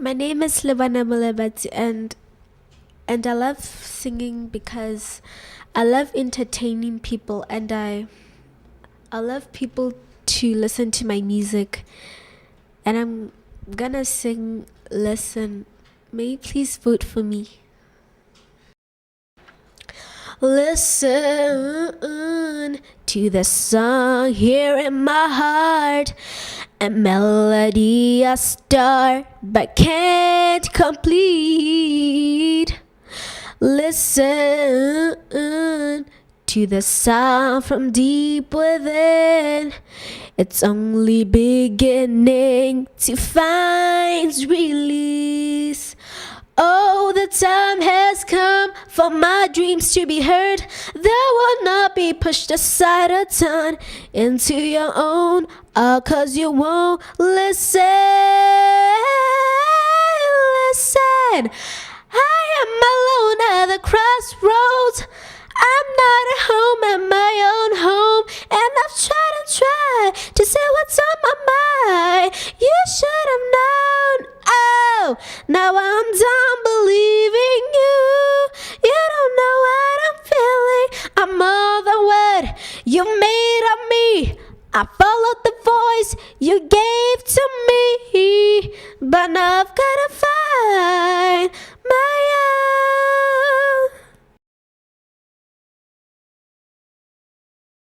My name is Lebone Molebatsi, and I love singing because I love entertaining people, and I love people to listen to my music. And I'm gonna sing Listen. May you please vote for me. Listen to the song here in my heart, a melody I start but can't complete. Listen to the sound from deep within. It's only beginning to find release. Oh, the time has come for my dreams to be heard. They will not be pushed aside or turned into your own, all 'cause you won't listen. Listen, I am alone at the crossroads. I'm not at home at my own home, and I've tried and tried to say what's on my mind. You should have known. Oh, now I'm done believing you. You don't know what I'm feeling. I'm more than what you made of me. I followed the voice you gave to me, but now I've gotta find my